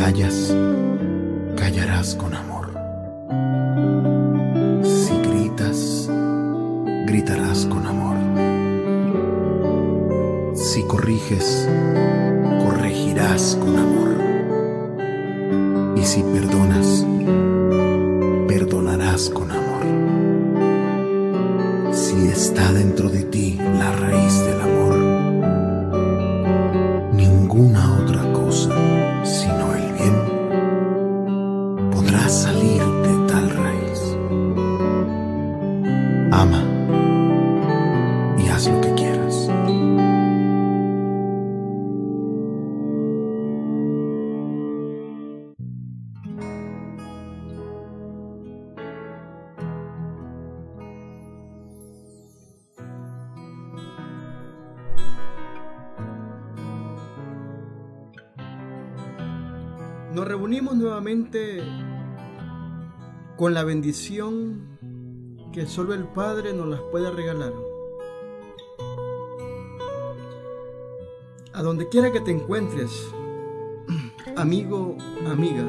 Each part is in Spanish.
callas, callarás con amor. Si gritas, gritarás con amor. Si corriges, corregirás con amor. Y si perdonas, perdonarás con amor. Si está dentro de ti la raíz del amor, ninguna otra cosa sino el bien podrá salir de tal raíz. Ama y haz lo que quieras. Nos reunimos nuevamente con la bendición que solo el Padre nos las puede regalar. A donde quiera que te encuentres, amigo, amiga,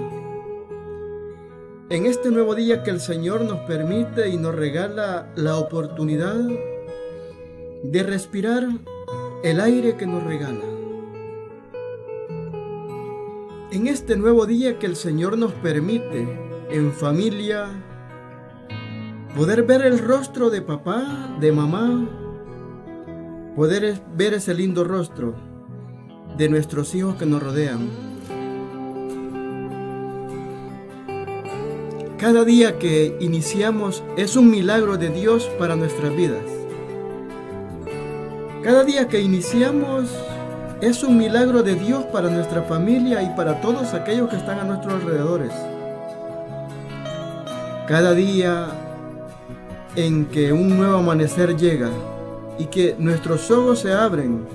en este nuevo día que el Señor nos permite y nos regala la oportunidad de respirar el aire que nos regala. En este nuevo día que el Señor nos permite, en familia, poder ver el rostro de papá, de mamá, poder ver ese lindo rostro de nuestros hijos que nos rodean. Cada día que iniciamos es un milagro de Dios para nuestras vidas. Cada día que iniciamos es un milagro de Dios para nuestra familia y para todos aquellos que están a nuestros alrededores. Cada día en que un nuevo amanecer llega y que nuestros ojos se abren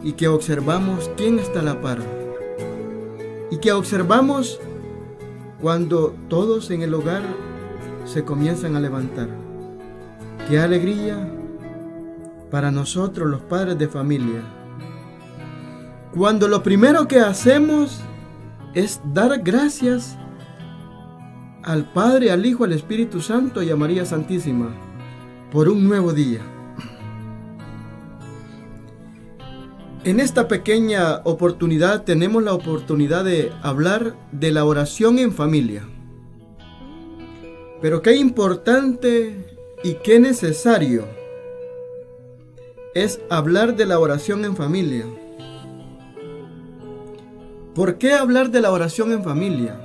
y que observamos quién está a la par y que observamos cuando todos en el hogar se comienzan a levantar. ¡Qué alegría para nosotros los padres de familia! Cuando lo primero que hacemos es dar gracias al Padre, al Hijo, al Espíritu Santo y a María Santísima por un nuevo día. En esta pequeña oportunidad tenemos la oportunidad de hablar de la oración en familia. Pero qué importante y qué necesario es hablar de la oración en familia. ¿Por qué hablar de la oración en familia?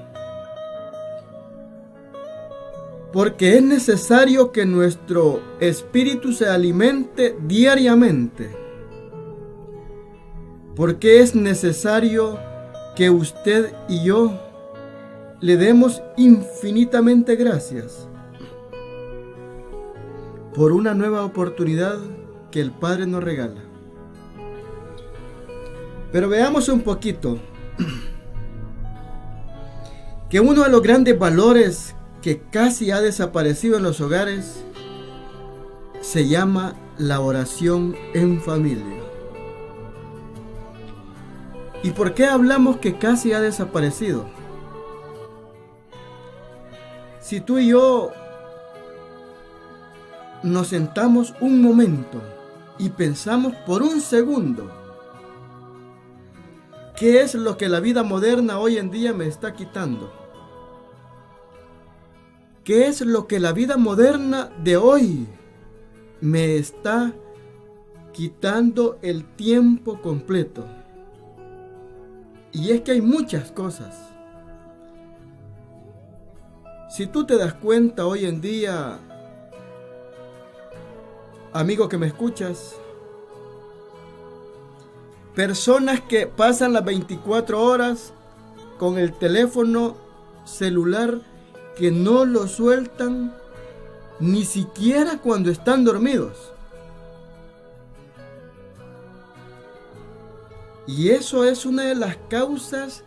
Porque es necesario que nuestro espíritu se alimente diariamente. Porque es necesario que usted y yo le demos infinitamente gracias por una nueva oportunidad que el Padre nos regala. Pero veamos un poquito que uno de los grandes valores que casi ha desaparecido en los hogares se llama la oración en familia. ¿Y por qué hablamos que casi ha desaparecido? Si tú y yo nos sentamos un momento y pensamos por un segundo, ¿qué es lo que la vida moderna hoy en día me está quitando? ¿Qué es lo que la vida moderna de hoy me está quitando el tiempo completo? Y es que hay muchas cosas. Si tú te das cuenta hoy en día, amigo que me escuchas, personas que pasan las 24 horas con el teléfono celular que no lo sueltan ni siquiera cuando están dormidos. Y eso es una de las causas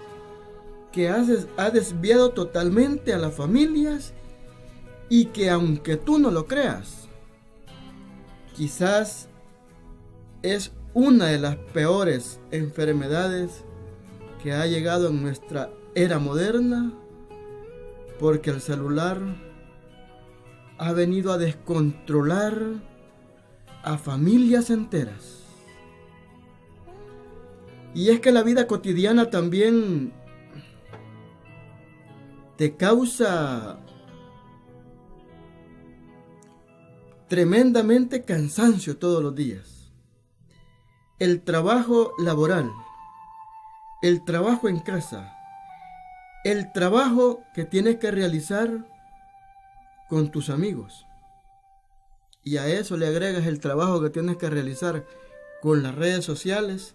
que ha desviado totalmente a las familias y que, aunque tú no lo creas, quizás es una de las peores enfermedades que ha llegado en nuestra era moderna, porque el celular ha venido a descontrolar a familias enteras. Y es que la vida cotidiana también te causa tremendamente cansancio todos los días. El trabajo laboral, el trabajo en casa, el trabajo que tienes que realizar con tus amigos. Y a eso le agregas el trabajo que tienes que realizar con las redes sociales.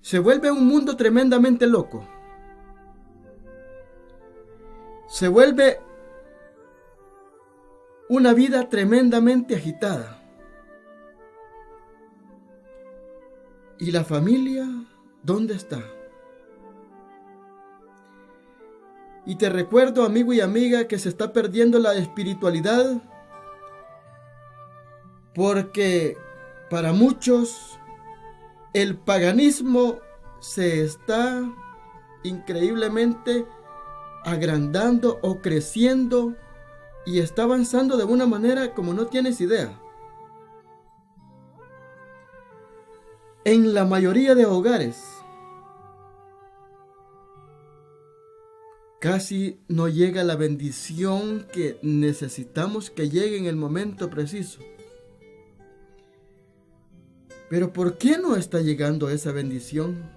Se vuelve un mundo tremendamente loco. Se vuelve una vida tremendamente agitada. ¿Y la familia dónde está? Y te recuerdo, amigo y amiga, que se está perdiendo la espiritualidad, porque para muchos el paganismo se está increíblemente agrandando o creciendo y está avanzando de una manera como no tienes idea. En la mayoría de hogares casi no llega la bendición que necesitamos que llegue en el momento preciso. Pero ¿por qué no está llegando esa bendición?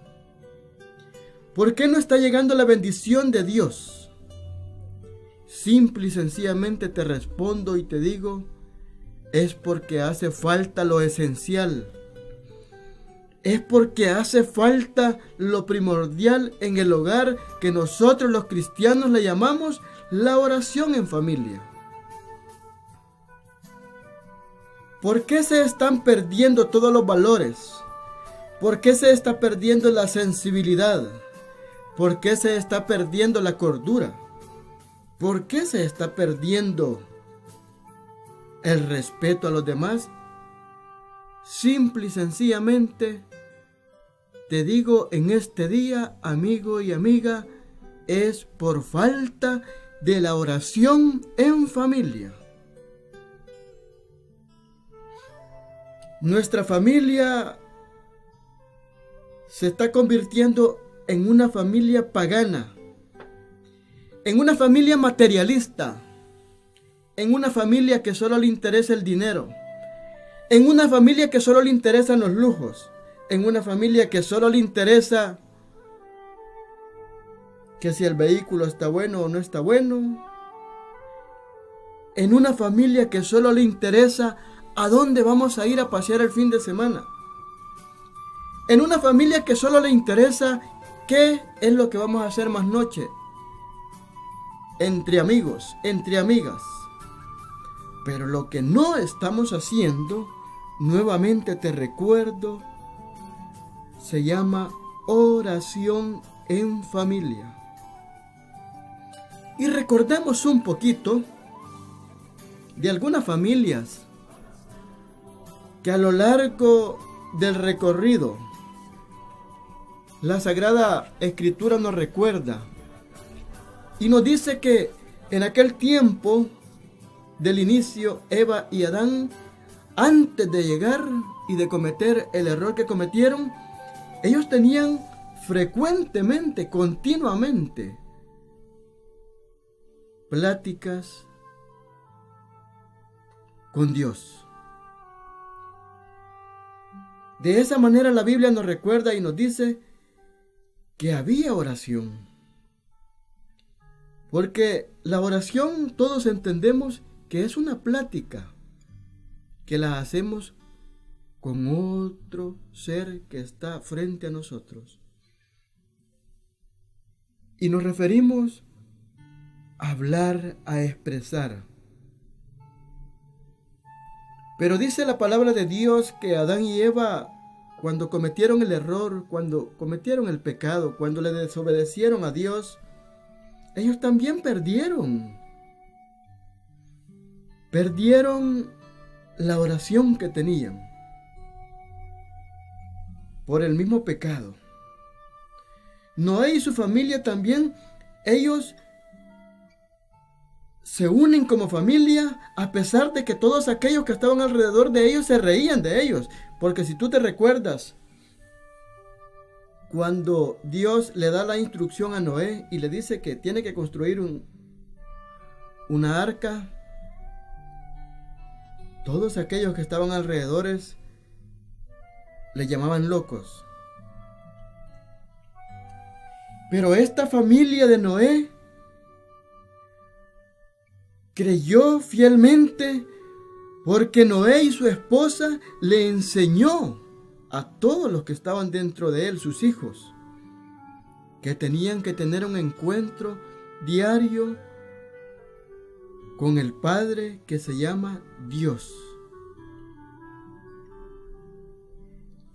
¿Por qué no está llegando la bendición de Dios? Simple y sencillamente te respondo y te digo, es porque hace falta lo esencial. Es porque hace falta lo primordial en el hogar, que nosotros los cristianos le llamamos la oración en familia. ¿Por qué se están perdiendo todos los valores? ¿Por qué se está perdiendo la sensibilidad? ¿Por qué se está perdiendo la cordura? ¿Por qué se está perdiendo el respeto a los demás? Simple y sencillamente te digo en este día, amigo y amiga, es por falta de la oración en familia. Nuestra familia se está convirtiendo en una familia pagana, en una familia materialista, en una familia que solo le interesa el dinero, en una familia que solo le interesan los lujos, en una familia que solo le interesa que si el vehículo está bueno o no está bueno, en una familia que solo le interesa a dónde vamos a ir a pasear el fin de semana, en una familia que solo le interesa qué es lo que vamos a hacer más noche, entre amigos, entre amigas. Pero lo que no estamos haciendo, nuevamente te recuerdo, se llama oración en familia. Y recordemos un poquito de algunas familias que a lo largo del recorrido la Sagrada Escritura nos recuerda y nos dice que en aquel tiempo del inicio, Eva y Adán, antes de llegar y de cometer el error que cometieron, ellos tenían frecuentemente, continuamente, pláticas con Dios. De esa manera la Biblia nos recuerda y nos dice que había oración. Porque la oración todos entendemos que es una plática que la hacemos con otro ser que está frente a nosotros. Y nos referimos a hablar, a expresar. Pero dice la palabra de Dios que Adán y Eva, cuando cometieron el error, cuando cometieron el pecado, cuando le desobedecieron a Dios, ellos también perdieron la oración que tenían por el mismo pecado. Noé y su familia también, ellos se unen como familia a pesar de que todos aquellos que estaban alrededor de ellos se reían de ellos. Porque si tú te recuerdas, cuando Dios le da la instrucción a Noé y le dice que tiene que construir una arca, todos aquellos que estaban alrededor le llamaban locos. Pero esta familia de Noé creyó fielmente porque Noé y su esposa le enseñó a todos los que estaban dentro de él, sus hijos, que tenían que tener un encuentro diario con el Padre que se llama Dios.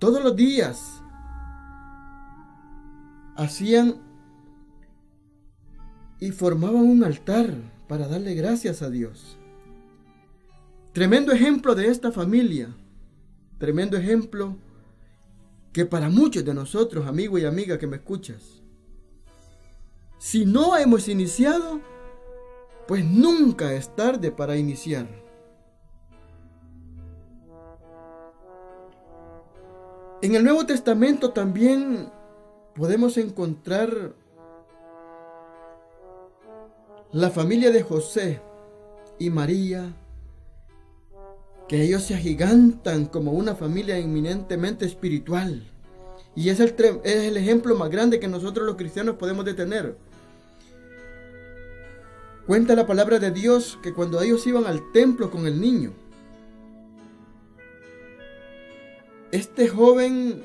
Todos los días hacían y formaban un altar para darle gracias a Dios. Tremendo ejemplo de esta familia, tremendo ejemplo que para muchos de nosotros, amigo y amiga que me escuchas, si no hemos iniciado, pues nunca es tarde para iniciar. En el Nuevo Testamento también podemos encontrar la familia de José y María, que ellos se agigantan como una familia eminentemente espiritual. Y es el ejemplo más grande que nosotros los cristianos podemos tener. Cuenta la palabra de Dios que cuando ellos iban al templo con el niño, este joven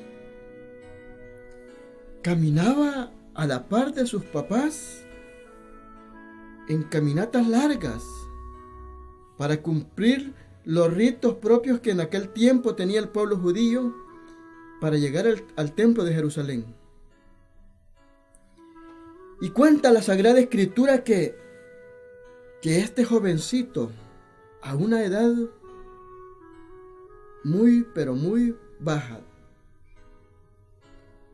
caminaba a la par de sus papás en caminatas largas para cumplir los ritos propios que en aquel tiempo tenía el pueblo judío para llegar al templo de Jerusalén. Y cuenta la Sagrada Escritura que este jovencito, a una edad muy, pero muy baja,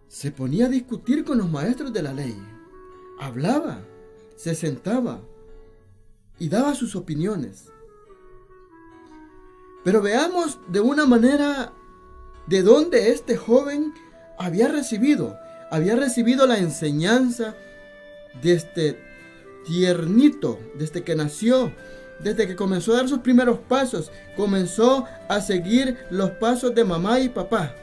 se ponía a discutir con los maestros de la ley. Hablaba, se sentaba y daba sus opiniones. Pero veamos de una manera de dónde este joven había recibido la enseñanza desde tiernito, desde que nació, desde que comenzó a dar sus primeros pasos, comenzó a seguir los pasos de mamá y papá,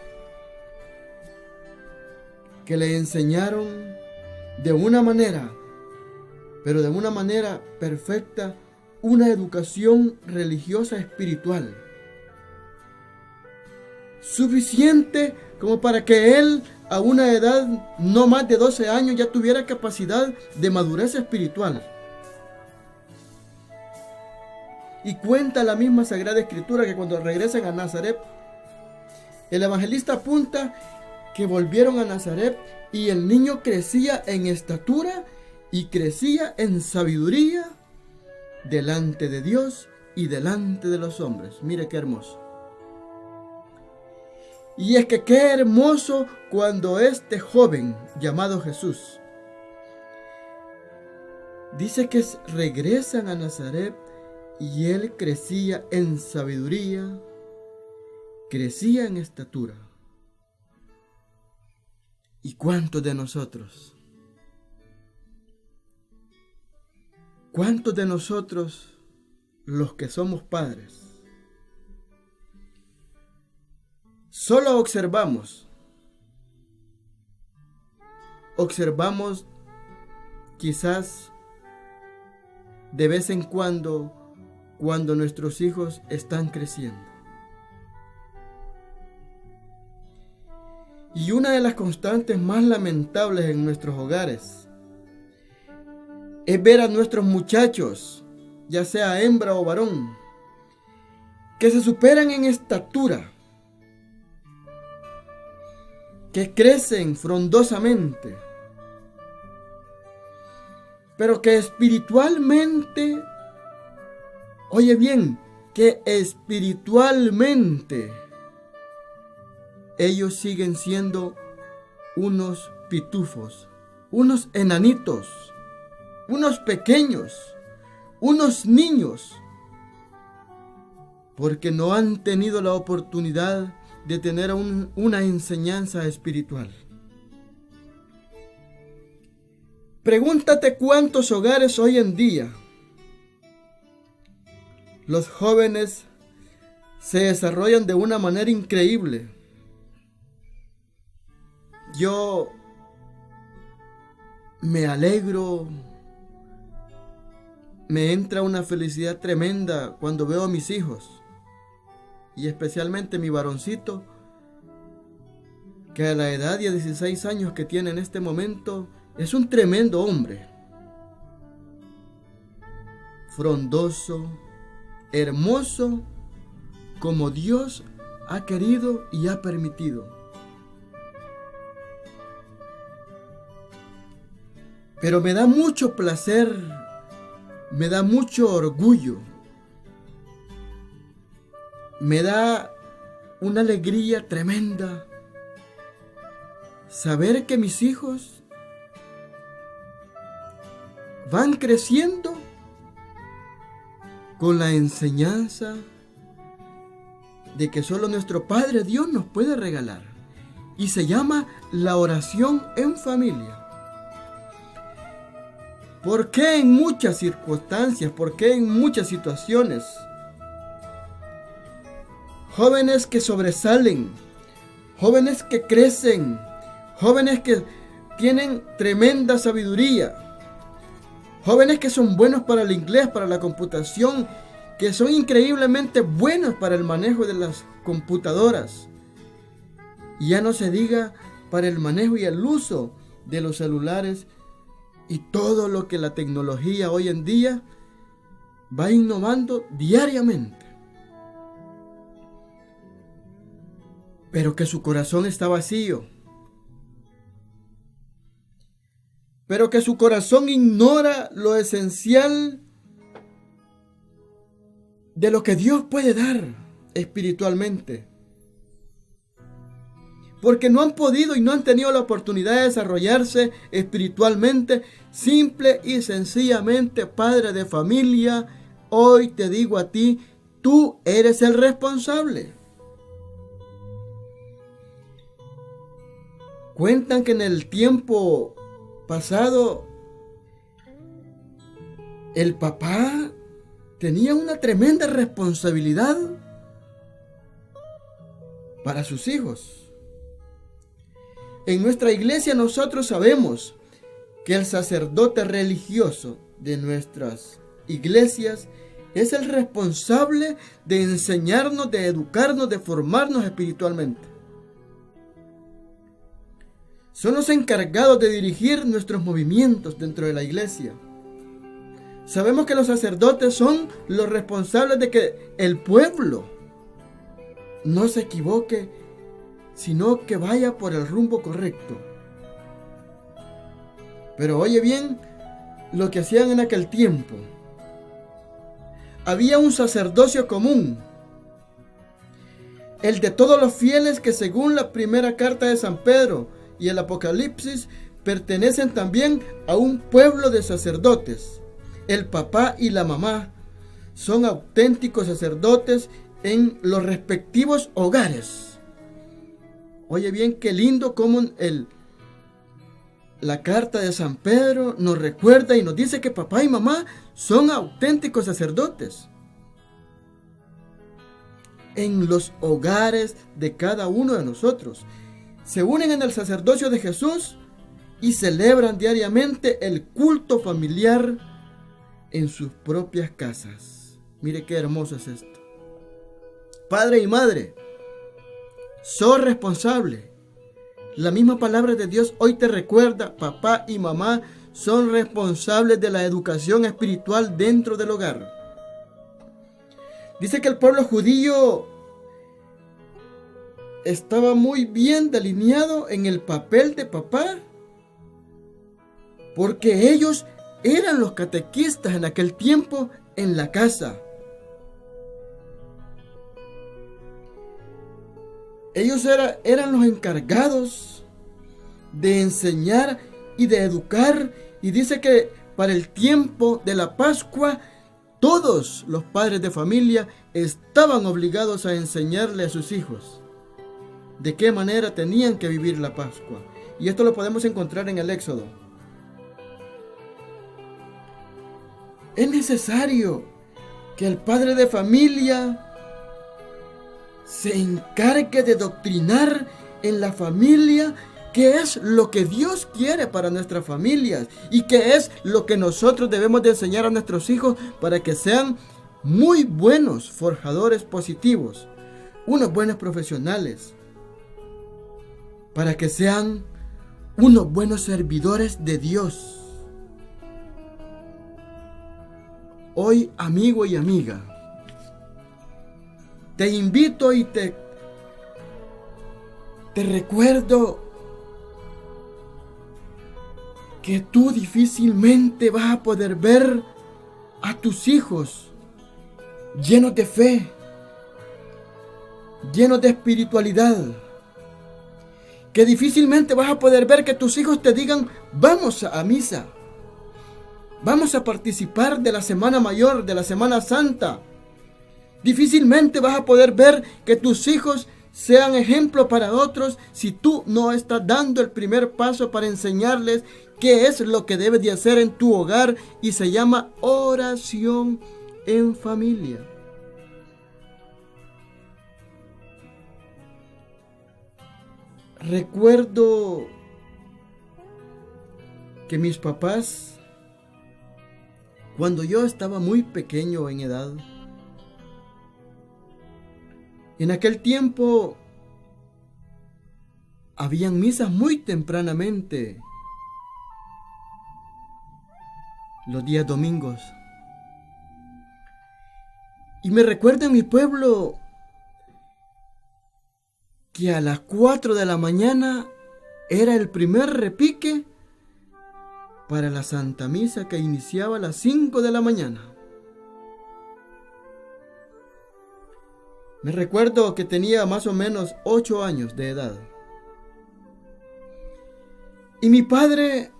que le enseñaron de una manera, pero de una manera perfecta, una educación religiosa espiritual, suficiente como para que él a una edad no más de 12 años ya tuviera capacidad de madurez espiritual. Y cuenta la misma Sagrada Escritura que cuando regresan a Nazaret, el evangelista apunta que volvieron a Nazaret y el niño crecía en estatura y crecía en sabiduría delante de Dios y delante de los hombres. Mire qué hermoso. Y es que qué hermoso cuando este joven llamado Jesús dice que regresan a Nazaret y él crecía en sabiduría, crecía en estatura. ¿Y cuántos de nosotros? ¿Cuántos de nosotros, los que somos padres, solo observamos quizás de vez en cuando nuestros hijos están creciendo? Y una de las constantes más lamentables en nuestros hogares es ver a nuestros muchachos, ya sea hembra o varón, que se superan en estatura, que crecen frondosamente, pero que espiritualmente, oye bien, que espiritualmente ellos siguen siendo unos pitufos, unos enanitos, unos pequeños, unos niños, porque no han tenido la oportunidad de tener una enseñanza espiritual. Pregúntate cuántos hogares hoy en día los jóvenes se desarrollan de una manera increíble. Yo me alegro, me entra una felicidad tremenda cuando veo a mis hijos, y especialmente mi varoncito, que a la edad de 16 años que tiene en este momento, es un tremendo hombre. Frondoso, hermoso, como Dios ha querido y ha permitido. Pero me da mucho placer, me da mucho orgullo, me da una alegría tremenda saber que mis hijos van creciendo con la enseñanza de que solo nuestro Padre Dios nos puede regalar, y se llama la oración en familia. ¿Por qué en muchas circunstancias, por qué en muchas situaciones, jóvenes que sobresalen, jóvenes que crecen, jóvenes que tienen tremenda sabiduría, jóvenes que son buenos para el inglés, para la computación, que son increíblemente buenos para el manejo de las computadoras, y ya no se diga para el manejo y el uso de los celulares y todo lo que la tecnología hoy en día va innovando diariamente? Pero que su corazón está vacío, pero que su corazón ignora lo esencial de lo que Dios puede dar espiritualmente, porque no han podido y no han tenido la oportunidad de desarrollarse espiritualmente. Simple y sencillamente, padre de familia, hoy te digo a ti, tú eres el responsable. Cuentan que en el tiempo pasado el papá tenía una tremenda responsabilidad para sus hijos. En nuestra iglesia nosotros sabemos que el sacerdote religioso de nuestras iglesias es el responsable de enseñarnos, de educarnos, de formarnos espiritualmente. Son los encargados de dirigir nuestros movimientos dentro de la iglesia. Sabemos que los sacerdotes son los responsables de que el pueblo no se equivoque, sino que vaya por el rumbo correcto. Pero oye bien lo que hacían en aquel tiempo. Había un sacerdocio común, el de todos los fieles que según la primera carta de San Pedro y el Apocalipsis pertenecen también a un pueblo de sacerdotes. El papá y la mamá son auténticos sacerdotes en los respectivos hogares. Oye bien, qué lindo como la carta de San Pedro nos recuerda y nos dice que papá y mamá son auténticos sacerdotes en los hogares de cada uno de nosotros. Se unen en el sacerdocio de Jesús y celebran diariamente el culto familiar en sus propias casas. Mire qué hermoso es esto. Padre y madre, sos responsable. La misma palabra de Dios hoy te recuerda, papá y mamá son responsables de la educación espiritual dentro del hogar. Dice que el pueblo judío estaba muy bien delineado en el papel de papá, porque ellos eran los catequistas en aquel tiempo en la casa. Ellos eran los encargados de enseñar y de educar. Y dice que para el tiempo de la Pascua, todos los padres de familia estaban obligados a enseñarle a sus hijos de qué manera tenían que vivir la Pascua. Y esto lo podemos encontrar en el Éxodo. Es necesario que el padre de familia se encargue de doctrinar en la familia qué es lo que Dios quiere para nuestras familias y qué es lo que nosotros debemos de enseñar a nuestros hijos para que sean muy buenos forjadores positivos, unos buenos profesionales, para que sean unos buenos servidores de Dios. Hoy, amigo y amiga, te invito y te recuerdo que tú difícilmente vas a poder ver a tus hijos llenos de fe, llenos de espiritualidad, que difícilmente vas a poder ver que tus hijos te digan: vamos a misa, vamos a participar de la Semana Mayor, de la Semana Santa. Difícilmente vas a poder ver que tus hijos sean ejemplo para otros si tú no estás dando el primer paso para enseñarles qué es lo que debes de hacer en tu hogar, y se llama oración en familia. Recuerdo que mis papás, cuando yo estaba muy pequeño en edad, en aquel tiempo habían misas muy tempranamente los días domingos. Y me recuerdo en mi pueblo que a las 4 de la mañana era el primer repique para la Santa Misa, que iniciaba a las 5 de la mañana. Me recuerdo que tenía más o menos 8 años de edad. Y mi padre,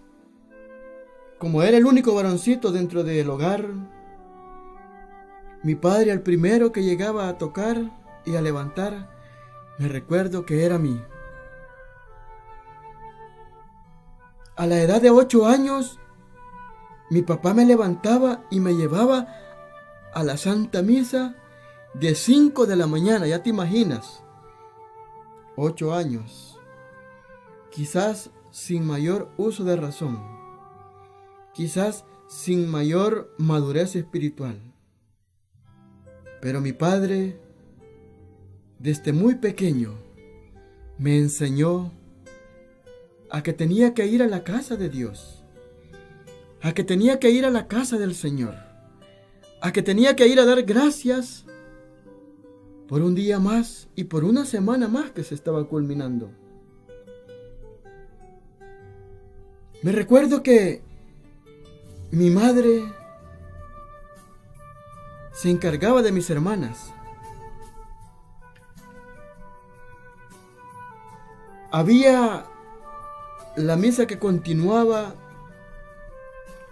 como era el único varoncito dentro del hogar, mi padre, el primero que llegaba a tocar y a levantar, me recuerdo que era a mí. A la edad de 8 años, mi papá me levantaba y me llevaba a la Santa Misa de 5 de la mañana. Ya te imaginas, 8 años, quizás sin mayor uso de razón, quizás sin mayor madurez espiritual. Pero mi padre, desde muy pequeño, me enseñó a que tenía que ir a la casa de Dios, a que tenía que ir a la casa del Señor, a que tenía que ir a dar gracias por un día más y por una semana más que se estaba culminando. Me recuerdo que mi madre se encargaba de mis hermanas. Había la misa que continuaba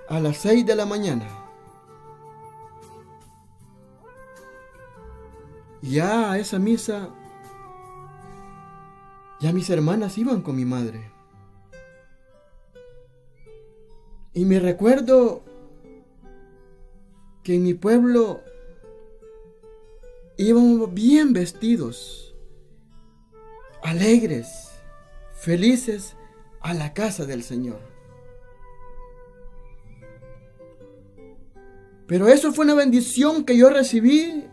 a las 6 de la mañana. Ya a esa misa, ya mis hermanas iban con mi madre. Y me recuerdo que en mi pueblo íbamos bien vestidos, alegres, felices, a la casa del Señor. Pero eso fue una bendición que yo recibí,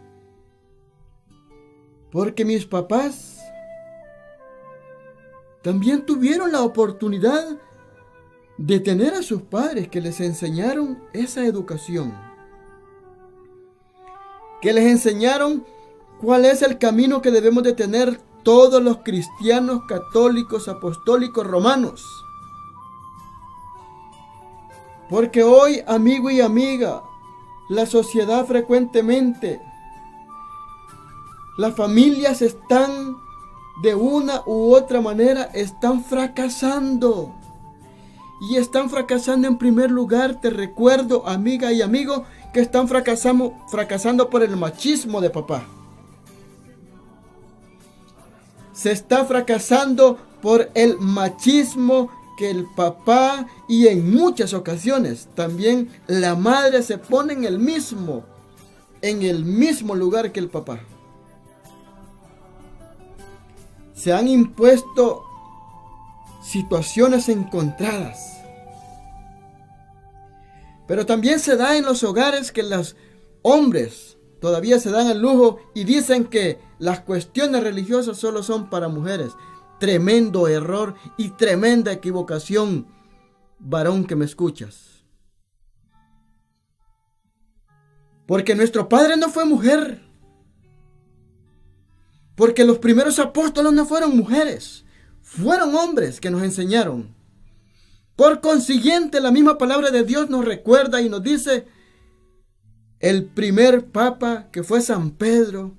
porque mis papás también tuvieron la oportunidad de tener a sus padres que les enseñaron esa educación, que les enseñaron cuál es el camino que debemos de tener todos los cristianos católicos, apostólicos, romanos. Porque hoy, amigo y amiga, la sociedad frecuentemente, las familias están de una u otra manera, están fracasando. Y están fracasando en primer lugar. Te recuerdo, amiga y amigo, que están fracasando por el machismo de papá. Se está fracasando por el machismo que el papá, y en muchas ocasiones también la madre se pone en el mismo lugar que el papá. Se han impuesto situaciones encontradas. Pero también se da en los hogares que los hombres todavía se dan el lujo y dicen que las cuestiones religiosas solo son para mujeres. Tremendo error y tremenda equivocación, varón que me escuchas. Porque nuestro padre no fue mujer. Porque los primeros apóstoles no fueron mujeres. Fueron hombres que nos enseñaron. Por consiguiente, la misma palabra de Dios nos recuerda y nos dice, el primer papa, que fue San Pedro,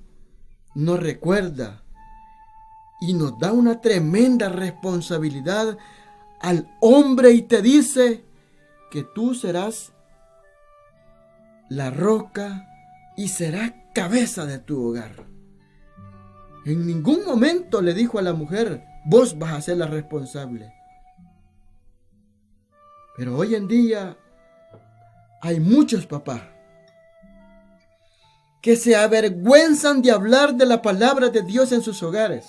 nos recuerda y nos da una tremenda responsabilidad al hombre y te dice que tú serás la roca y serás cabeza de tu hogar. En ningún momento le dijo a la mujer, vos vas a ser la responsable. Pero hoy en día hay muchos papás que se avergüenzan de hablar de la palabra de Dios en sus hogares.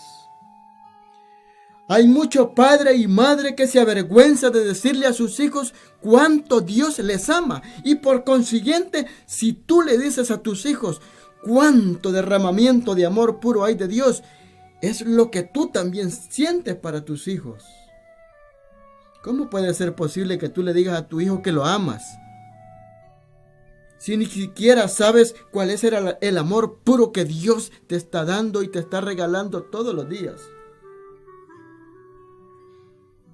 Hay muchos padres y madres que se avergüenzan de decirle a sus hijos cuánto Dios les ama. Y por consiguiente, si tú le dices a tus hijos cuánto derramamiento de amor puro hay de Dios, es lo que tú también sientes para tus hijos. ¿Cómo puede ser posible que tú le digas a tu hijo que lo amas, si ni siquiera sabes cuál es el amor puro que Dios te está dando y te está regalando todos los días?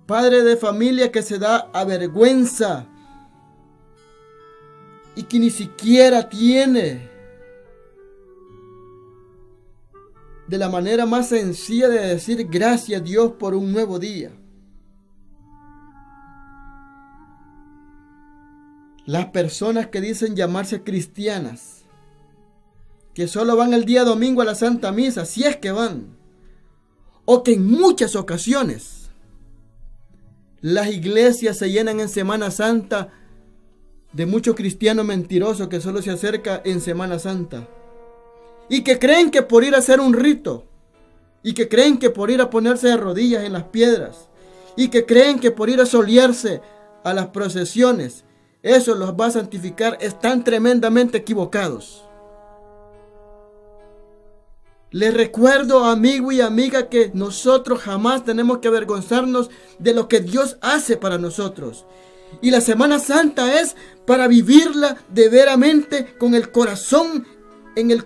Padre de familia que se da a vergüenza y que ni siquiera tiene de la manera más sencilla de decir gracias a Dios por un nuevo día. Las personas que dicen llamarse cristianas, que solo van el día domingo a la Santa Misa, si es que van, o que en muchas ocasiones las iglesias se llenan en Semana Santa de muchos cristianos mentirosos que solo se acercan en Semana Santa y que creen que por ir a hacer un rito, y que creen que por ir a ponerse de rodillas en las piedras, y que creen que por ir a solearse a las procesiones, eso los va a santificar, están tremendamente equivocados. Les recuerdo, amigo y amiga, que nosotros jamás tenemos que avergonzarnos de lo que Dios hace para nosotros. Y la Semana Santa es para vivirla de veramente con el corazón en el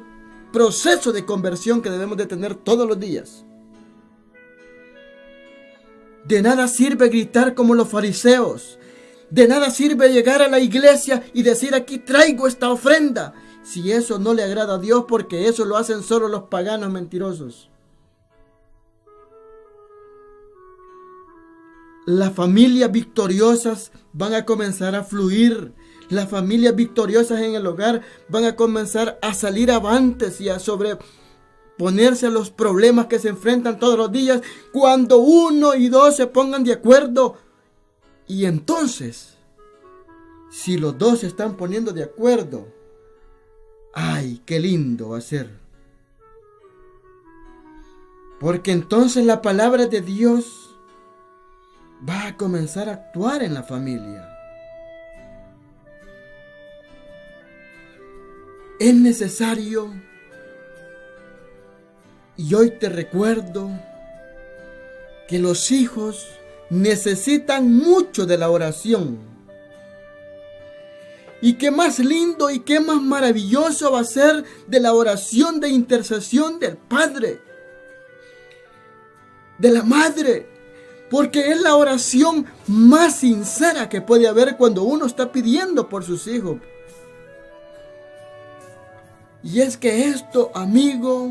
proceso de conversión que debemos de tener todos los días. De nada sirve gritar como los fariseos. De nada sirve llegar a la iglesia y decir aquí traigo esta ofrenda, si eso no le agrada a Dios, porque eso lo hacen solo los paganos mentirosos. Las familias victoriosas van a comenzar a fluir. Las familias victoriosas en el hogar van a comenzar a salir avantes y a sobreponerse a los problemas que se enfrentan todos los días cuando uno y dos se pongan de acuerdo. Y entonces, si los dos se están poniendo de acuerdo, ¡ay, qué lindo va a ser! Porque entonces la palabra de Dios va a comenzar a actuar en la familia. Es necesario, y hoy te recuerdo, que los hijos necesitan mucho de la oración. Y qué más lindo y qué más maravilloso va a ser de la oración de intercesión del padre, de la madre, porque es la oración más sincera que puede haber cuando uno está pidiendo por sus hijos. Y es que esto, amigo,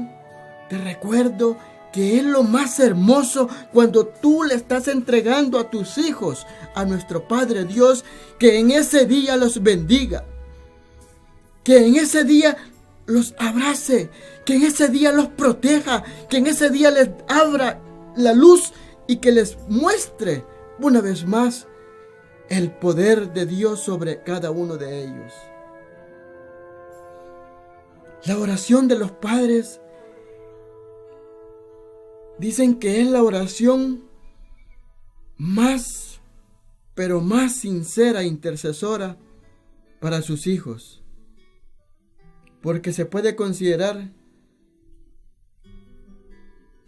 te recuerdo que es lo más hermoso cuando tú le estás entregando a tus hijos, a nuestro Padre Dios, que en ese día los bendiga, que en ese día los abrace, que en ese día los proteja, que en ese día les abra la luz y que les muestre una vez más el poder de Dios sobre cada uno de ellos. La oración de los padres dicen que es la oración más, pero más sincera e intercesora para sus hijos, porque se puede considerar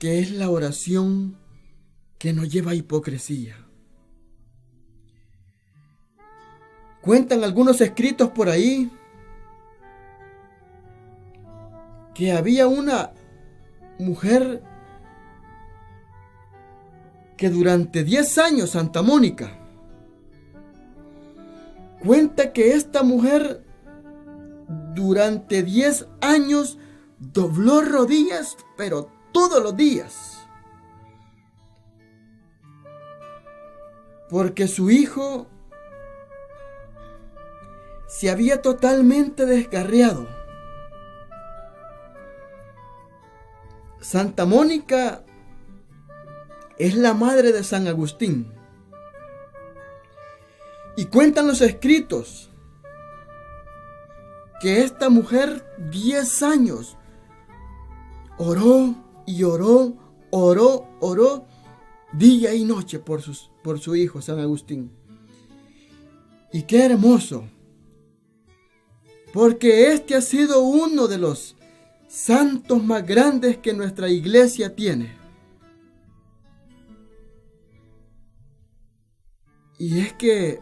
que es la oración que no lleva hipocresía. Cuentan algunos escritos por ahí que había una mujer que durante 10 años, Santa Mónica, cuenta que esta mujer durante 10 años dobló rodillas, pero todos los días, porque su hijo se había totalmente descarriado. Santa Mónica es la madre de San Agustín. Y cuentan los escritos que esta mujer 10 años oró y oró, día y noche por su hijo San Agustín. Y qué hermoso, porque este ha sido uno de los santos más grandes que nuestra iglesia tiene. Y es que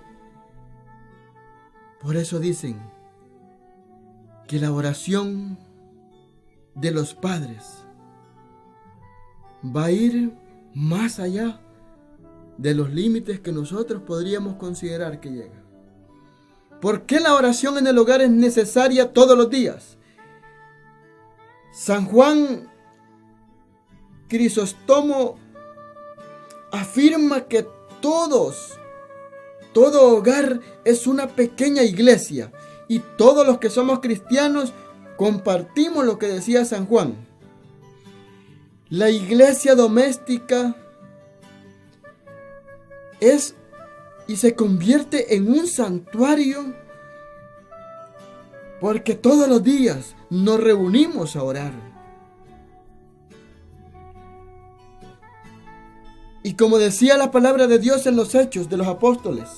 por eso dicen que la oración de los padres va a ir más allá de los límites que nosotros podríamos considerar que llega. ¿Por qué la oración en el hogar es necesaria todos los días? San Juan Crisóstomo afirma que todo hogar es una pequeña iglesia y todos los que somos cristianos compartimos lo que decía San Juan. La iglesia doméstica es y se convierte en un santuario porque todos los días nos reunimos a orar. Y como decía la palabra de Dios en los Hechos de los Apóstoles,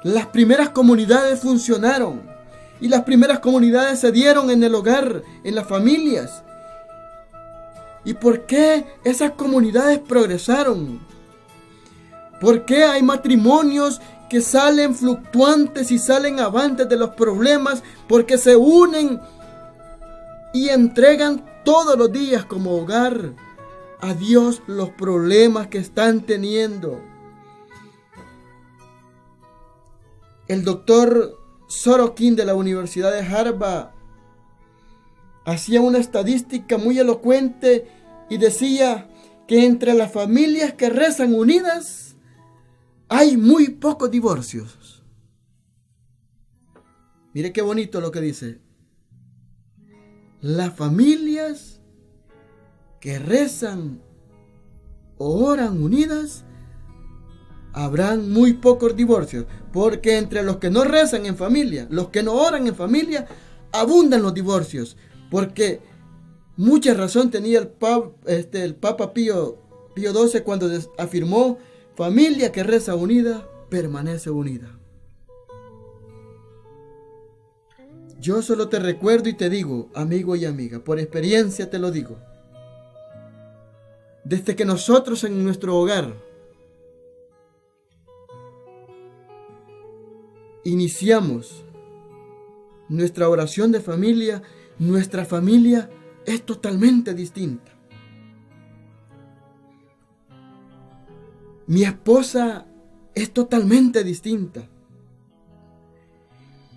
las primeras comunidades funcionaron y las primeras comunidades se dieron en el hogar, en las familias. ¿Y por qué esas comunidades progresaron? ¿Por qué hay matrimonios que salen fluctuantes y salen avantes de los problemas? Porque se unen y entregan todos los días como hogar a Dios los problemas que están teniendo. El doctor Sorokin de la Universidad de Harvard hacía una estadística muy elocuente y decía que entre las familias que rezan unidas hay muy pocos divorcios. Mire qué bonito lo que dice. Las familias que rezan o oran unidas, habrán muy pocos divorcios, porque entre los que no rezan en familia, los que no oran en familia, abundan los divorcios, porque mucha razón tenía el Papa Pío XII cuando afirmó: familia que reza unida, permanece unida. Yo solo te recuerdo y te digo, amigo y amiga, por experiencia te lo digo, desde que nosotros en nuestro hogar iniciamos nuestra oración de familia, nuestra familia es totalmente distinta. Mi esposa es totalmente distinta.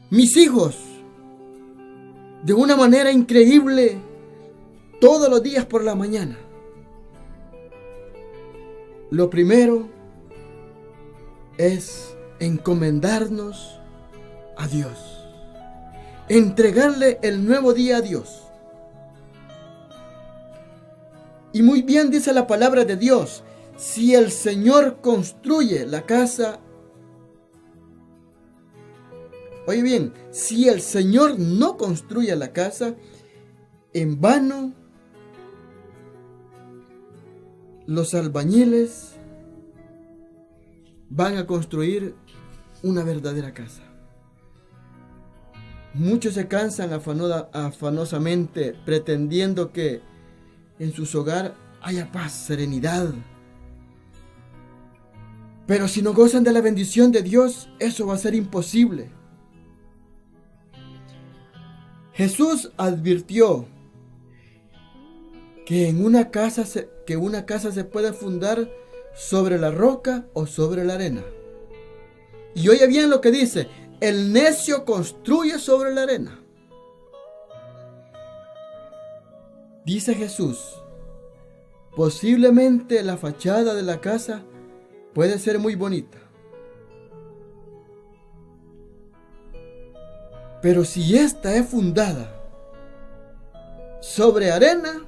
Mis hijos, de una manera increíble, todos los días por la mañana, Lo primero es encomendarnos a Dios, entregarle el nuevo día a Dios. Y muy bien dice la palabra de Dios, si el Señor construye la casa, oye bien, si el Señor no construye la casa, en vano los albañiles van a construir una verdadera casa. Muchos se cansan afanosamente pretendiendo que en sus hogares haya paz, serenidad. Pero si no gozan de la bendición de Dios, eso va a ser imposible. Jesús advirtió que una casa se puede fundar sobre la roca o sobre la arena. Y oye bien lo que dice, el necio construye sobre la arena. Dice Jesús, posiblemente la fachada de la casa puede ser muy bonita, pero si esta es fundada sobre arena,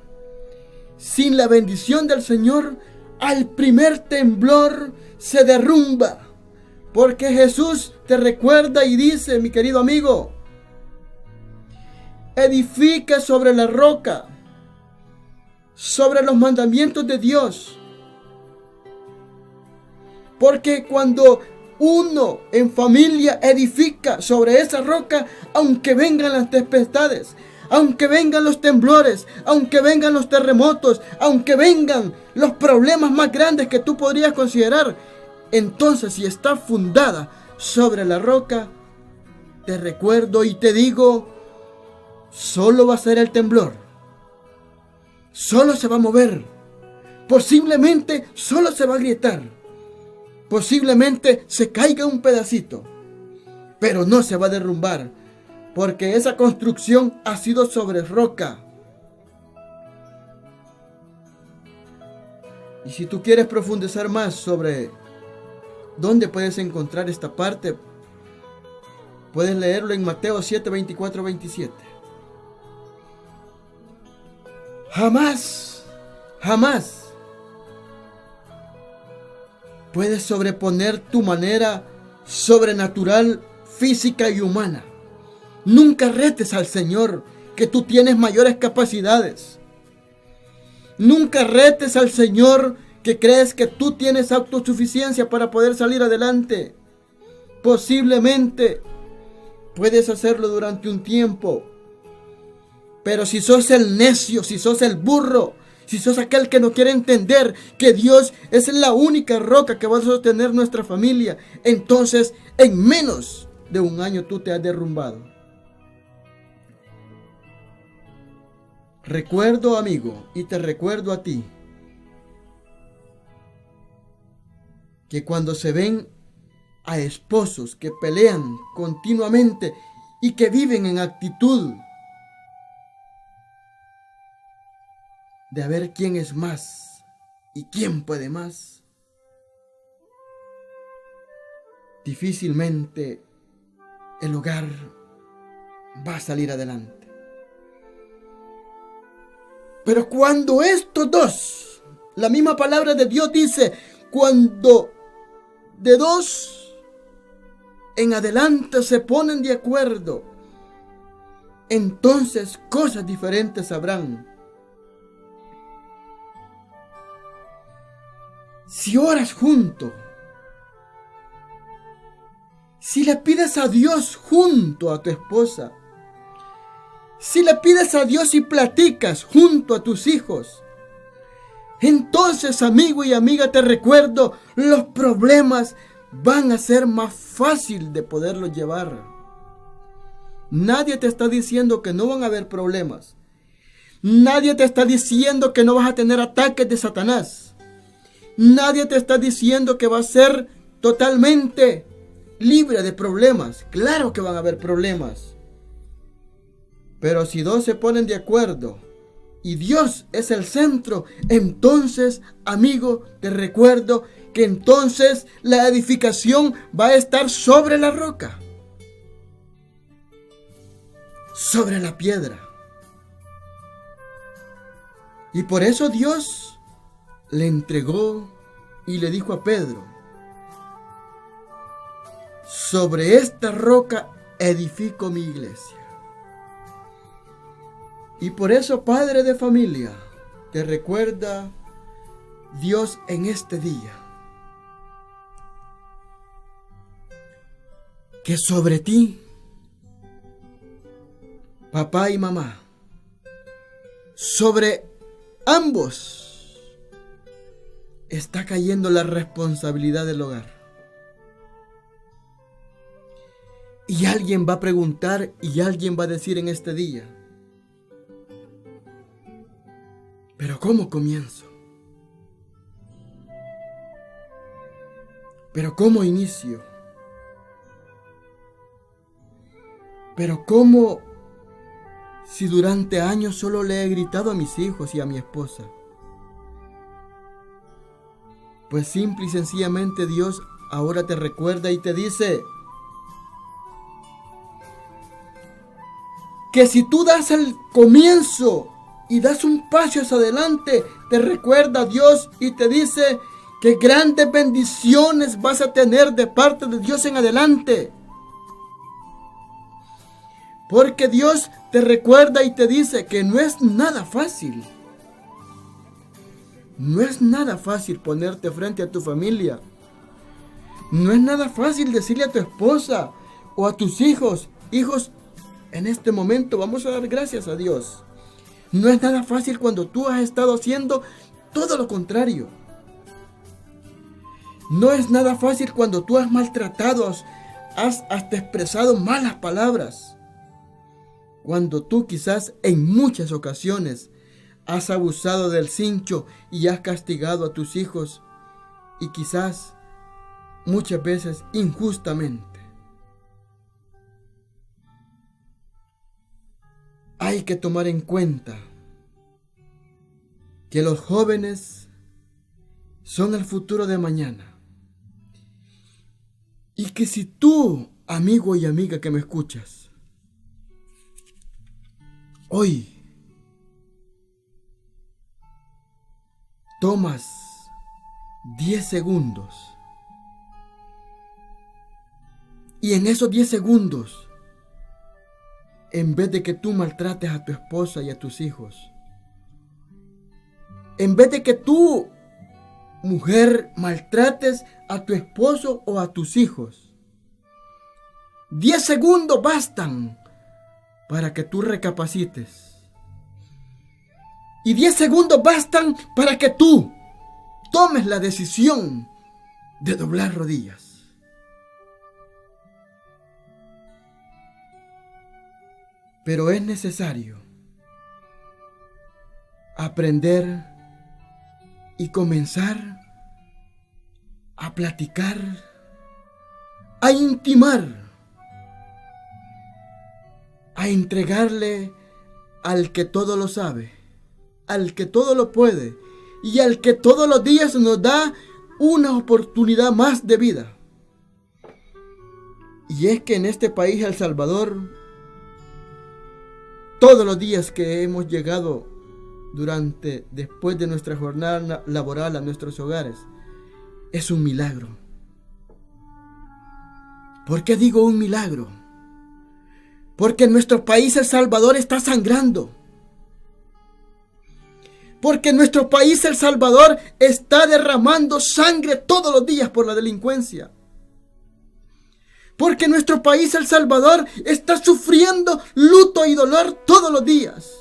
sin la bendición del Señor, al primer temblor se derrumba. Porque Jesús te recuerda y dice, mi querido amigo, edifica sobre la roca, sobre los mandamientos de Dios. Porque cuando uno en familia edifica sobre esa roca, aunque vengan las tempestades, aunque vengan los temblores, aunque vengan los terremotos, aunque vengan los problemas más grandes que tú podrías considerar, entonces si está fundada sobre la roca, te recuerdo y te digo, solo va a ser el temblor, solo se va a mover, posiblemente solo se va a agrietar, posiblemente se caiga un pedacito, pero no se va a derrumbar, porque esa construcción ha sido sobre roca. Y si tú quieres profundizar más sobre dónde puedes encontrar esta parte, puedes leerlo en Mateo 7, 24, 27. Jamás puedes sobreponer tu manera sobrenatural, física y humana. Nunca retes al Señor que tú tienes mayores capacidades. Nunca retes al Señor que crees que tú tienes autosuficiencia para poder salir adelante. Posiblemente puedes hacerlo durante un tiempo. Pero si sos el necio, si sos el burro, si sos aquel que no quiere entender que Dios es la única roca que va a sostener nuestra familia, entonces en menos de un año tú te has derrumbado. Recuerdo, amigo, y te recuerdo a ti, que cuando se ven a esposos que pelean continuamente y que viven en actitud de a ver quién es más y quién puede más, difícilmente el hogar va a salir adelante. Pero cuando estos dos, la misma palabra de Dios dice, cuando de dos en adelante se ponen de acuerdo, entonces cosas diferentes habrán. Si oras junto, si le pides a Dios junto a tu esposa, si le pides a Dios y platicas junto a tus hijos, entonces, amigo y amiga, te recuerdo, los problemas van a ser más fácil de poderlos llevar. Nadie te está diciendo que no van a haber problemas. Nadie te está diciendo que no vas a tener ataques de Satanás. Nadie te está diciendo que va a ser totalmente libre de problemas. Claro que van a haber problemas. Pero si dos se ponen de acuerdo y Dios es el centro, entonces, amigo, te recuerdo que entonces la edificación va a estar sobre la roca, sobre la piedra. Y por eso Dios le entregó y le dijo a Pedro: sobre esta roca edifico mi iglesia. Y por eso, padre de familia, te recuerda Dios en este día que sobre ti, papá y mamá, sobre ambos está cayendo la responsabilidad del hogar. Y alguien va a preguntar y alguien va a decir en este día: ¿pero cómo comienzo? ¿Pero cómo inicio? ¿Pero cómo, si durante años solo le he gritado a mis hijos y a mi esposa? Pues simple y sencillamente Dios ahora te recuerda y te dice que si tú das el comienzo y das un paso hacia adelante, te recuerda Dios y te dice que grandes bendiciones vas a tener de parte de Dios en adelante. Porque Dios te recuerda y te dice que no es nada fácil. No es nada fácil ponerte frente a tu familia. No es nada fácil decirle a tu esposa o a tus hijos: hijos, en este momento vamos a dar gracias a Dios. No es nada fácil cuando tú has estado haciendo todo lo contrario. No es nada fácil cuando tú has maltratado, has hasta expresado malas palabras. Cuando tú quizás en muchas ocasiones has abusado del cincho y has castigado a tus hijos, y quizás muchas veces injustamente. Hay que tomar en cuenta que los jóvenes son el futuro de mañana. Y que si tú, amigo y amiga que me escuchas, hoy tomas 10 segundos y en esos 10 segundos, en vez de que tú maltrates a tu esposa y a tus hijos, en vez de que tú, mujer, maltrates a tu esposo o a tus hijos, 10 segundos bastan para que tú recapacites. Y 10 segundos bastan para que tú tomes la decisión de doblar rodillas. Pero es necesario aprender y comenzar a platicar, a intimar, a entregarle al que todo lo sabe, al que todo lo puede y al que todos los días nos da una oportunidad más de vida. Y es que en este país, El Salvador, todos los días que hemos llegado después de nuestra jornada laboral a nuestros hogares, es un milagro. ¿Por qué digo un milagro? Porque nuestro país, El Salvador, está sangrando. Porque nuestro país, El Salvador, está derramando sangre todos los días por la delincuencia. Porque nuestro país, El Salvador, está sufriendo luto y dolor todos los días.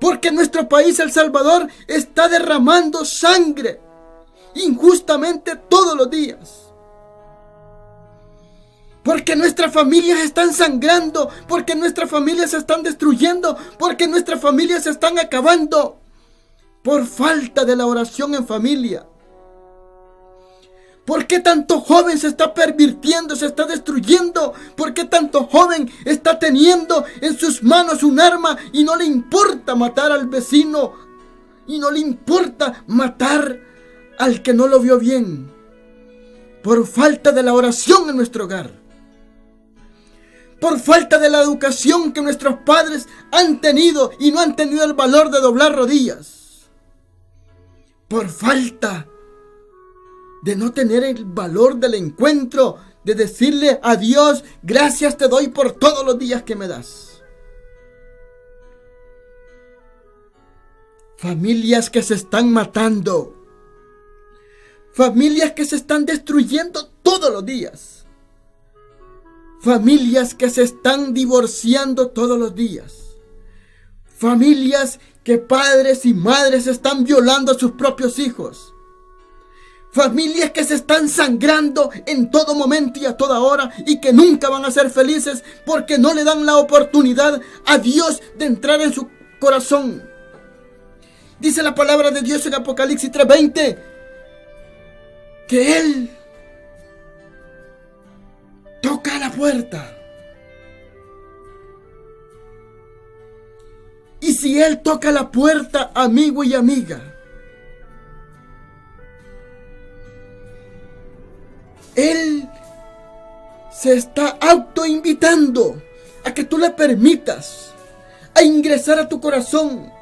Porque nuestro país, El Salvador, está derramando sangre injustamente todos los días. Porque nuestras familias están sangrando, porque nuestras familias se están destruyendo, porque nuestras familias se están acabando por falta de la oración en familia. ¿Por qué tanto joven se está pervirtiendo, se está destruyendo? ¿Por qué tanto joven está teniendo en sus manos un arma y no le importa matar al vecino? Y no le importa matar al que no lo vio bien. Por falta de la oración en nuestro hogar. Por falta de la educación que nuestros padres han tenido y no han tenido el valor de doblar rodillas. Por falta de no tener el valor del encuentro, de decirle a Dios, gracias te doy por todos los días que me das. Familias que se están matando. Familias que se están destruyendo todos los días. Familias que se están divorciando todos los días. Familias que padres y madres están violando a sus propios hijos. Familias que se están sangrando en todo momento y a toda hora y que nunca van a ser felices porque no le dan la oportunidad a Dios de entrar en su corazón. Dice la palabra de Dios en Apocalipsis 3:20 que Él toca la puerta. Y si Él toca la puerta, amigo y amiga, Él se está autoinvitando a que tú le permitas a ingresar a tu corazón.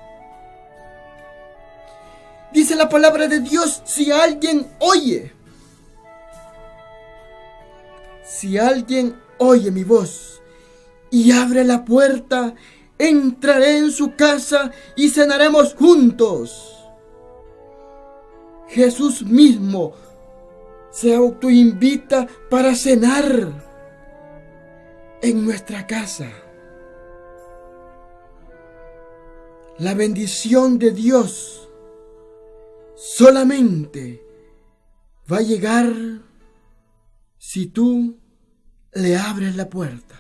Dice la palabra de Dios, si alguien oye mi voz y abre la puerta, entraré en su casa y cenaremos juntos. Jesús mismo se autoinvita para cenar en nuestra casa. La bendición de Dios solamente va a llegar si tú le abres la puerta.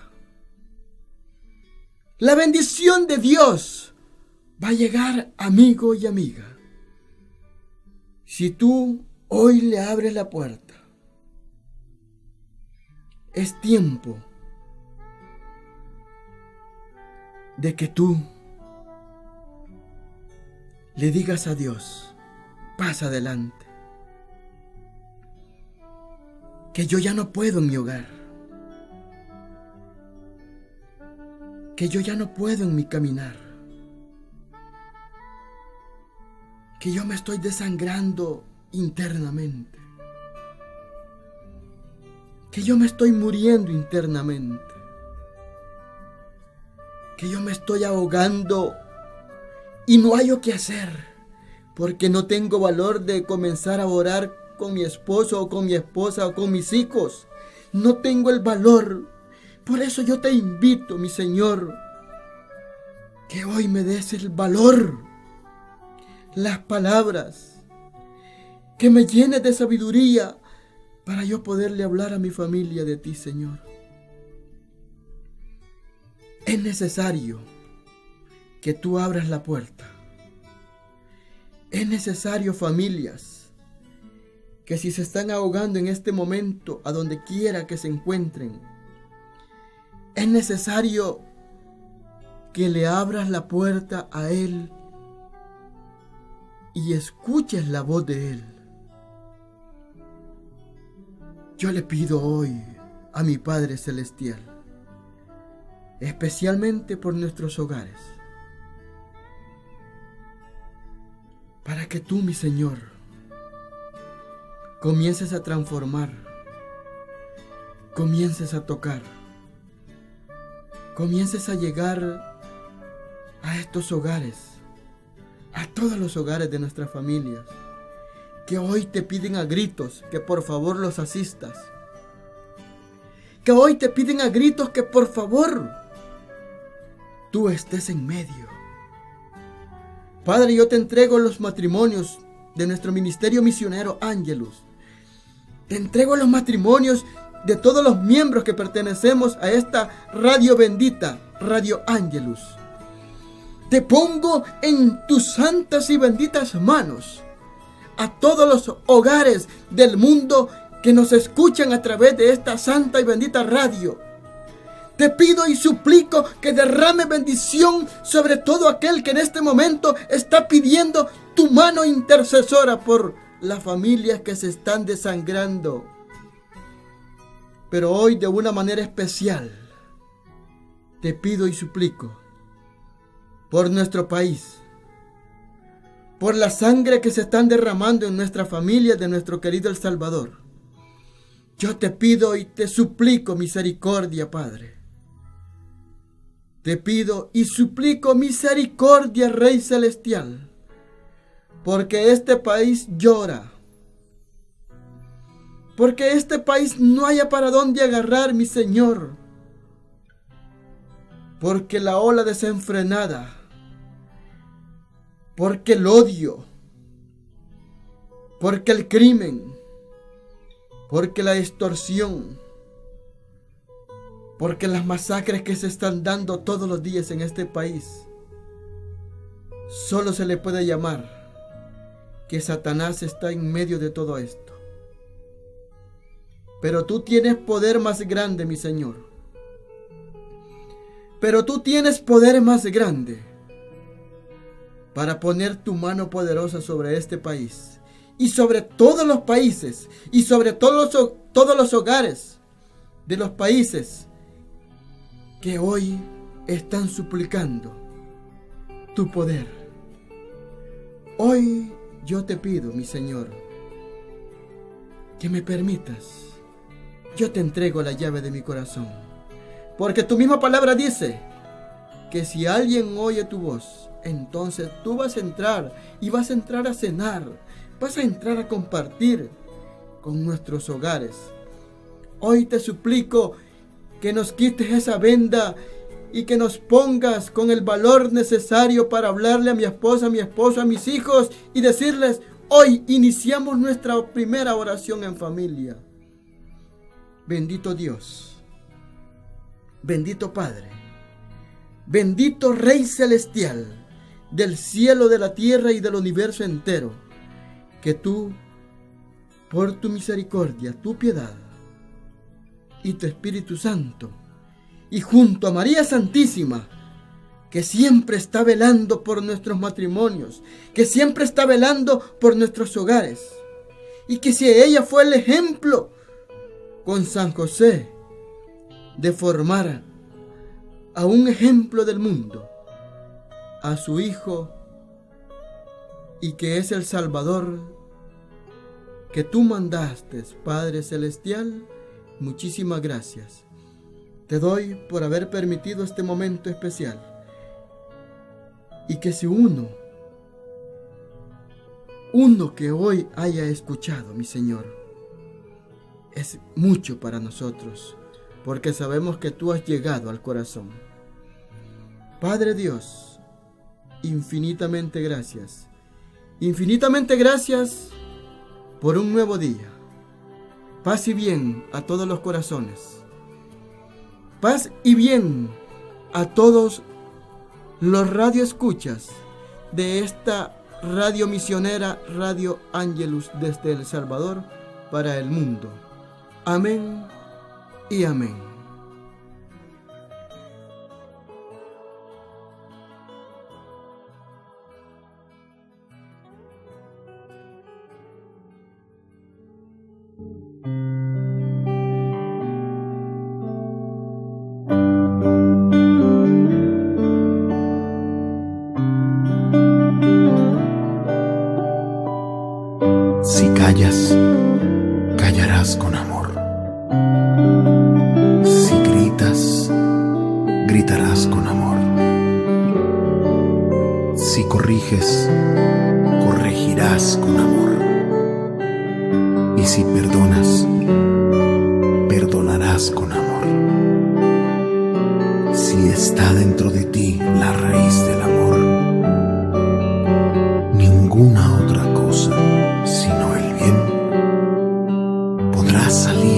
La bendición de Dios va a llegar, amigo y amiga, si tú hoy le abres la puerta. Es tiempo de que tú le digas a Dios, pasa adelante, que yo ya no puedo en mi hogar, que yo ya no puedo en mi caminar, que yo me estoy desangrando internamente, que yo me estoy muriendo internamente, que yo me estoy ahogando y no hay qué hacer porque no tengo valor de comenzar a orar con mi esposo o con mi esposa o con mis hijos. No tengo el valor. Por eso yo te invito, mi Señor, que hoy me des el valor, las palabras, que me llenes de sabiduría para yo poderle hablar a mi familia de ti, Señor. Es necesario que tú abras la puerta. Es necesario, familias, que si se están ahogando en este momento, a donde quiera que se encuentren, es necesario que le abras la puerta a Él y escuches la voz de Él. Yo le pido hoy a mi Padre Celestial, especialmente por nuestros hogares, para que tú, mi Señor, comiences a transformar, comiences a tocar, comiences a llegar a estos hogares, a todos los hogares de nuestras familias, que hoy te piden a gritos que por favor los asistas, que hoy te piden a gritos que por favor tú estés en medio. Padre, yo te entrego los matrimonios de nuestro ministerio misionero Ángelus. Te entrego los matrimonios de todos los miembros que pertenecemos a esta radio bendita, Radio Ángelus. Te pongo en tus santas y benditas manos a todos los hogares del mundo que nos escuchan a través de esta santa y bendita radio. Te pido y suplico que derrame bendición sobre todo aquel que en este momento está pidiendo tu mano intercesora por las familias que se están desangrando. Pero hoy de una manera especial te pido y suplico por nuestro país, por la sangre que se están derramando en nuestra familia de nuestro querido El Salvador. Yo te pido y te suplico misericordia, Padre. Te pido y suplico misericordia, Rey Celestial, porque este país llora. Porque este país no haya para dónde agarrar, mi Señor. Porque la ola desenfrenada, porque el odio, porque el crimen, porque la extorsión, porque las masacres que se están dando todos los días en este país, solo se le puede llamar que Satanás está en medio de todo esto. Pero tú tienes poder más grande, mi Señor. Pero tú tienes poder más grande para poner tu mano poderosa sobre este país y sobre todos los países y sobre todos los hogares de los países que hoy están suplicando tu poder. Hoy yo te pido, mi Señor, que me permitas. Yo te entrego la llave de mi corazón, porque tu misma palabra dice que si alguien oye tu voz, entonces tú vas a entrar y vas a entrar a cenar, vas a entrar a compartir con nuestros hogares. Hoy te suplico que nos quites esa venda y que nos pongas con el valor necesario para hablarle a mi esposa, a mi esposo, a mis hijos y decirles: hoy iniciamos nuestra primera oración en familia. Bendito Dios, bendito Padre, bendito Rey Celestial del cielo, de la tierra y del universo entero, que tú, por tu misericordia, tu piedad y tu Espíritu Santo, y junto a María Santísima, que siempre está velando por nuestros matrimonios, que siempre está velando por nuestros hogares, y que si ella fue el ejemplo con San José de formar a un ejemplo del mundo, a su Hijo, y que es el Salvador que tú mandaste, Padre Celestial, muchísimas gracias. Te doy por haber permitido este momento especial. Y que si uno que hoy haya escuchado, mi Señor, es mucho para nosotros, porque sabemos que tú has llegado al corazón. Padre Dios, infinitamente gracias. Infinitamente gracias por un nuevo día. Paz y bien a todos los corazones. Paz y bien a todos los radioescuchas de esta radio misionera, Radio Angelus, desde El Salvador para el mundo. Amén y amén. Si callas, callarás con amor. Si gritas, gritarás con amor. Si corriges, corregirás con amor. Y si perdonas, perdonarás con amor. Si está dentro de ti la raíz del amor, ninguna otra cosa sino el bien podrá salir